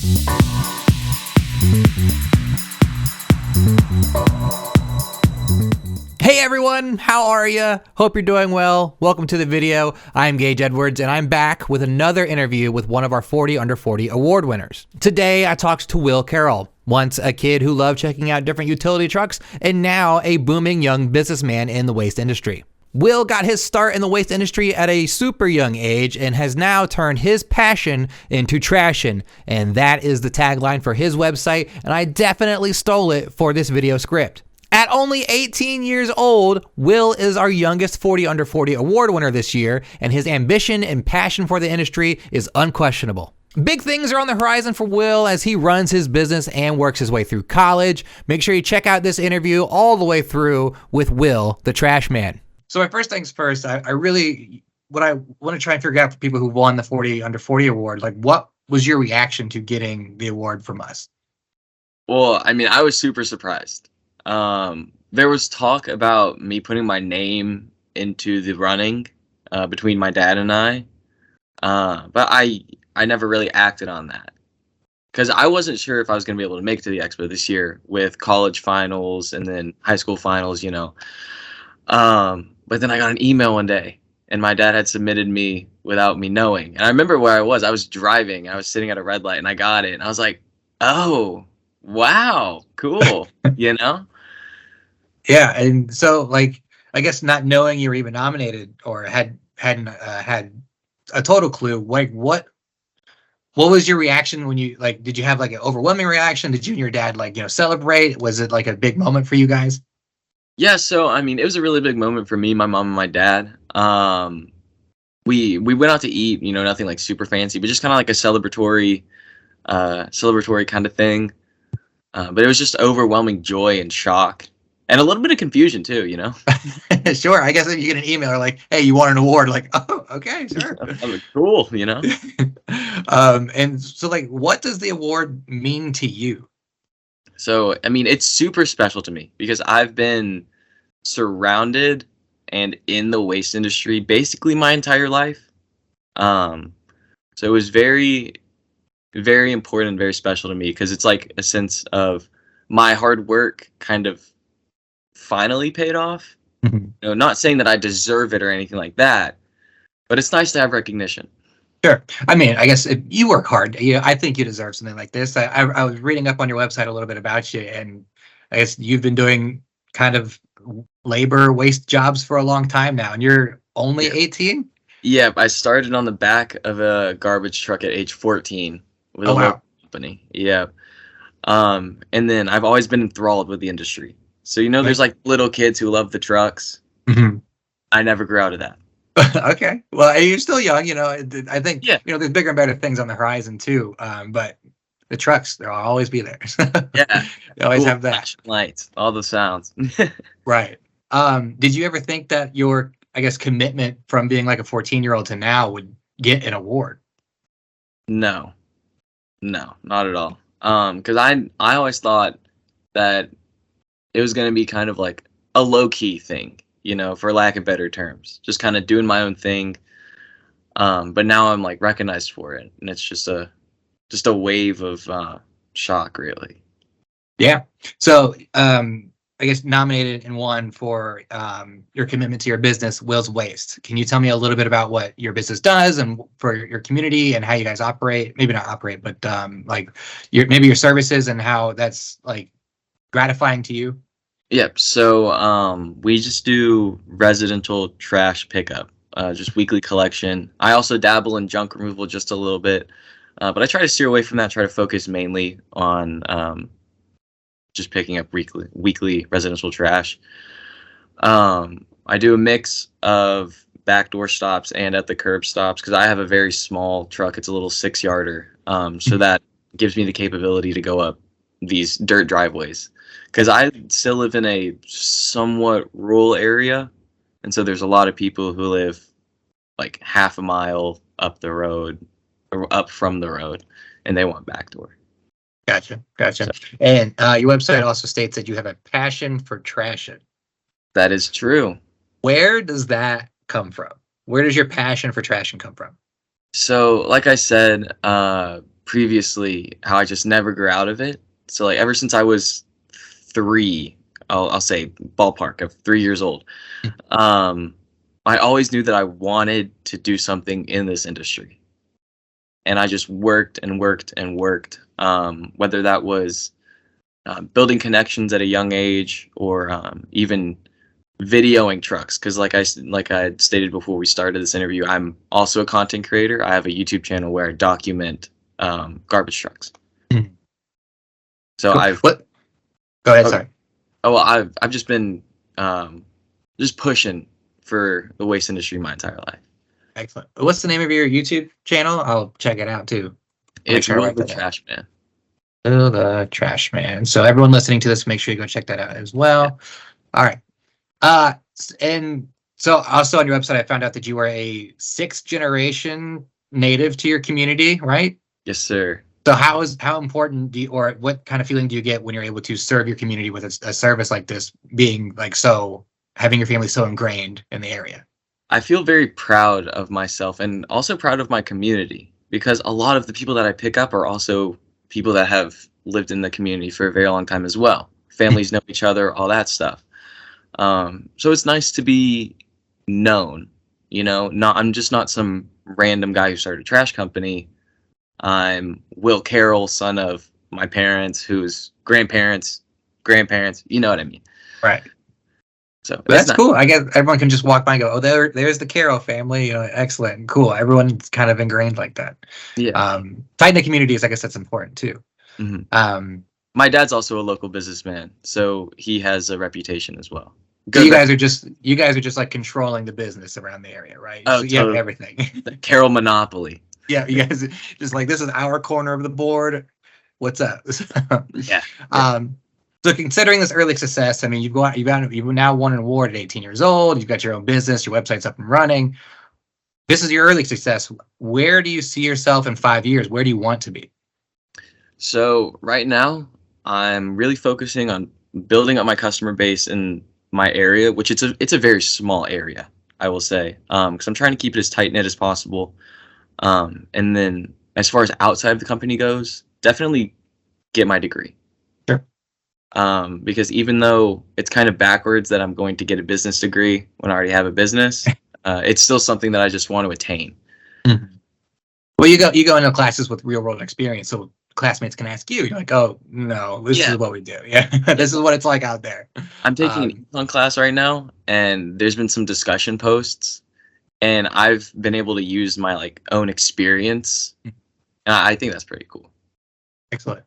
Hey everyone, how are ya? Hope you're doing well. Welcome to the video. I'm Gage Edwards, and I'm back with another interview with one of our 40 Under 40 award winners. Today, I talked to Will Carroll, once a kid who loved checking out different utility trucks, and now a booming young businessman in the waste industry. Will got his start in the waste industry at a super young age and has now turned his passion into Trashin, and that is the tagline for his website, and I definitely stole it for this video script. At only 18 years old, Will is our youngest 40 Under 40 award winner this year, and his ambition and passion for the industry is unquestionable. Big things are on the horizon for Will as he runs his business and works his way through college. Make sure you check out this interview all the way through with Will, the Trash Man. So my first things first, what I want to try and figure out for people who won the 40 Under 40 award, like what was your reaction to getting the award from us? Well, I mean, I was super surprised. There was talk about me putting my name into the running between my dad and I, but I never really acted on that because I wasn't sure if I was going to be able to make it to the expo this year with college finals and then high school finals, you know. But then I got an email one day and my dad had submitted me without me knowing. And I remember where I was driving, I was sitting at a red light and I got it and I was like, oh, wow, cool, you know? Yeah, and so like I guess not knowing you were even nominated or hadn't had a total clue, like what was your reaction when you did you have like an overwhelming reaction? Did you and your dad celebrate? Was it like a big moment for you guys? Yeah, so I mean, it was a really big moment for me, my mom, and my dad. We went out to eat, you know, nothing like super fancy, but just kind of like a celebratory kind of thing. But it was just overwhelming joy and shock. And a little bit of confusion too, you know? Sure. I guess if you get an email like, hey, you won an award, like, oh, okay, sure. I'm like, cool, you know? And so like, what does the award mean to you? So, I mean, it's super special to me because I've been surrounded and in the waste industry basically my entire life. So it was very, very important and very special to me because it's like a sense of my hard work kind of finally paid off. Mm-hmm. You know, not saying that I deserve it or anything like that, but it's nice to have recognition. Sure. I mean, I guess if you work hard, I think you deserve something like this. I was reading up on your website a little bit about you, and I guess you've been doing kind of labor waste jobs for a long time now, and you're only 18? Yeah, I started on the back of a garbage truck at age 14 with a local company. Yeah. And then I've always been enthralled with the industry. So, you know, there's like little kids who love the trucks. Mm-hmm. I never grew out of that. Okay. Well, you're still young, you know. I think, yeah, you know, there's bigger and better things on the horizon too. But the trucks, they'll always be there. Yeah. They always have that. Lights, all the sounds. Right. Did you ever think that your, I guess, commitment from being like a 14-year-old to now would get an award? No, not at all. Because I always thought that it was going to be kind of like a low-key thing, you know, for lack of better terms, just kind of doing my own thing. But now I'm like recognized for it, and it's just a wave of shock, really. Yeah. So I guess nominated and won for your commitment to your business, Will's Waste. Can you tell me a little bit about what your business does and for your community and how you guys operate? Maybe not operate, but like your services and how that's like gratifying to you. Yep. So we just do residential trash pickup, just weekly collection. I also dabble in junk removal just a little bit, but I try to steer away from that. Try to focus mainly on just picking up weekly residential trash. I do a mix of backdoor stops and at the curb stops because I have a very small truck. It's a little 6-yarder, so that gives me the capability to go up these dirt driveways. Because I still live in a somewhat rural area, and so there's a lot of people who live like half a mile up the road or up from the road, and they want backdoor. Gotcha. And your website also states that you have a passion for Trashin. That is true. Where does that come from? Where does your passion for Trashin come from? So, like I said previously how I just never grew out of it. So like ever since I was 3, I'll say ballpark of 3 years old, I always knew that I wanted to do something in this industry, and I just worked and worked and worked. Whether that was building connections at a young age, or even videoing trucks, because like I had stated before we started this interview, I'm also a content creator. I have a YouTube channel where I document garbage trucks. Mhm. So What? Go ahead. Oh, Sorry. oh well, I've just been just pushing for the waste industry my entire life. Excellent. What's the name of your YouTube channel? I'll check it out too. Make It's sure I Will write the that down. Trash Man. Oh, the Trash Man. So everyone listening to this, make sure you go check that out as well. All right. And so also on your website, I found out that you are a 6th generation native to your community, right? Yes, sir. So how important do you, or what kind of feeling do you get when you're able to serve your community with a service like this, being like so, having your family so ingrained in the area? I feel very proud of myself and also proud of my community, because a lot of the people that I pick up are also people that have lived in the community for a very long time as well. Families know each other, all that stuff. So it's nice to be known, I'm just not some random guy who started a trash company. I'm Will Carroll, son of my parents, whose grandparents, you know what I mean? Right. So That's cool. I guess everyone can just walk by and go, "Oh, there's the Carroll family." Excellent, cool. Everyone's kind of ingrained like that. Yeah. Tight knit communities, I guess that's important too. Mm-hmm. My dad's also a local businessman, so he has a reputation as well. So you guys are just like controlling the business around the area, right? Oh, so you have totally. everything. The Carroll monopoly. Yeah, you guys just like, this is our corner of the board. What's up? Yeah. So considering this early success, I mean, you've now won an award at 18 years old. You've got your own business. Your website's up and running. This is your early success. Where do you see yourself in 5 years? Where do you want to be? So right now, I'm really focusing on building up my customer base in my area, which it's a very small area, I will say, because I'm trying to keep it as tight knit as possible. And then as far as outside of the company goes, definitely get my degree. Sure. Because even though it's kind of backwards that I'm going to get a business degree when I already have a business, it's still something that I just want to attain. Mm-hmm. Well, you go into classes with real world experience, so classmates can ask you. You're like, "Oh no, this is what we do. Yeah, this is what it's like out there." I'm taking an econ class right now, and there's been some discussion posts, and I've been able to use my own experience. And I think that's pretty cool. Excellent.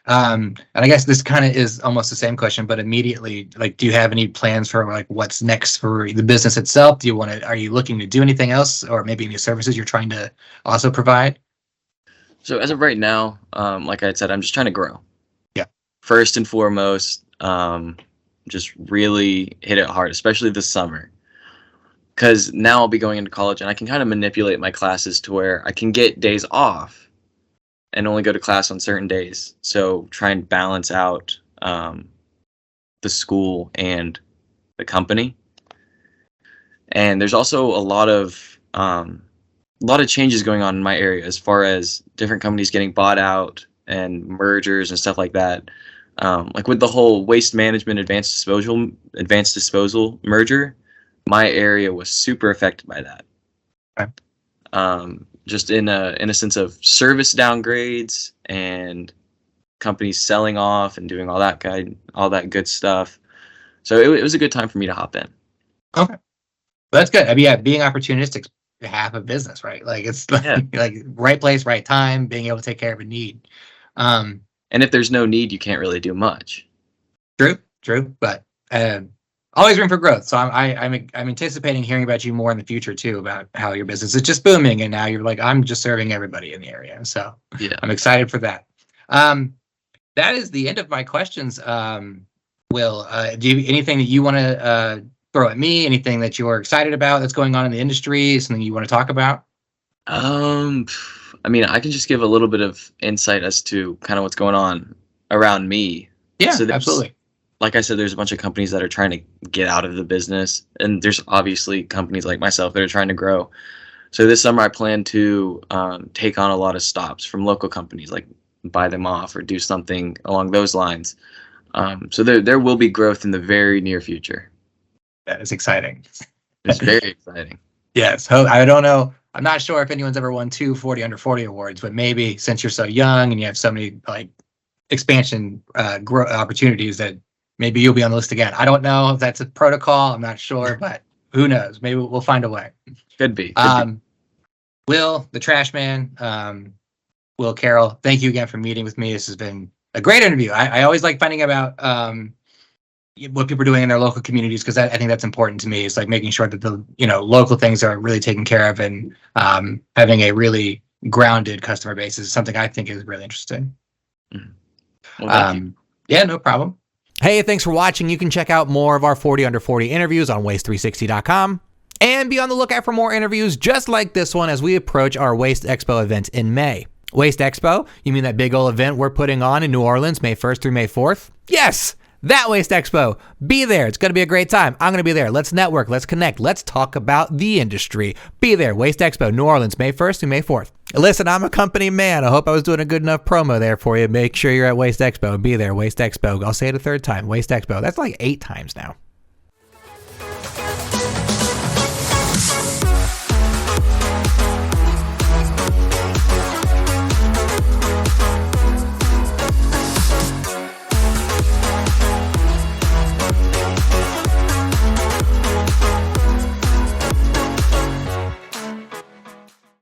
And I guess this kind of is almost the same question, but immediately, do you have any plans for what's next for the business itself? Are you looking to do anything else, or maybe any services you're trying to also provide? So as of right now, like I said, I'm just trying to grow. Yeah. First and foremost, just really hit it hard, especially this summer. Because now I'll be going into college, and I can kind of manipulate my classes to where I can get days off and only go to class on certain days. So try and balance out the school and the company. And there's also a lot of changes going on in my area as far as different companies getting bought out and mergers and stuff like that. Like with the whole waste management advanced disposal merger, my area was super affected by that. Okay. Just in a sense of service downgrades and companies selling off and doing all that good stuff. So it was a good time for me to hop in. Okay, well, that's good. I mean, yeah, being opportunistic is half of business, right? It's like right place, right time, being able to take care of a need. And if there's no need, you can't really do much. True, but always room for growth. So I'm anticipating hearing about you more in the future too, about how your business is just booming, and now you're like, I'm just serving everybody in the area. So yeah, I'm excited for that. That is the end of my questions. Will, do you anything that you want to throw at me? Anything that you're excited about that's going on in the industry? Something you want to talk about? I mean, I can just give a little bit of insight as to kind of what's going on around me. Yeah, so absolutely. Like I said, there's a bunch of companies that are trying to get out of the business, and there's obviously companies like myself that are trying to grow. So this summer I plan to take on a lot of stops from local companies, like buy them off or do something along those lines. So there will be growth in the very near future. That is exciting. It's very exciting. Yes. I don't know. I'm not sure if anyone's ever won 2 40 under 40 awards, but maybe since you're so young and you have so many like expansion opportunities, that maybe you'll be on the list again. I don't know if that's a protocol. I'm not sure, but who knows? Maybe we'll find a way. Could be. Will, the trash man, Will Carroll, thank you again for meeting with me. This has been a great interview. I always like finding about what people are doing in their local communities, because I think that's important to me. It's like making sure that the local things are really taken care of, and having a really grounded customer base is something I think is really interesting. Well, thank you. Yeah, no problem. Hey, thanks for watching. You can check out more of our 40 under 40 interviews on waste360.com. And be on the lookout for more interviews just like this one as we approach our Waste Expo event in May. Waste Expo? You mean that big old event we're putting on in New Orleans, May 1st through May 4th? Yes! That Waste Expo. Be there. It's going to be a great time. I'm going to be there. Let's network. Let's connect. Let's talk about the industry. Be there. Waste Expo, New Orleans, May 1st through May 4th. Listen, I'm a company man. I hope I was doing a good enough promo there for you. Make sure you're at Waste Expo. Be there. Waste Expo. I'll say it a third time. Waste Expo. That's like 8 times now.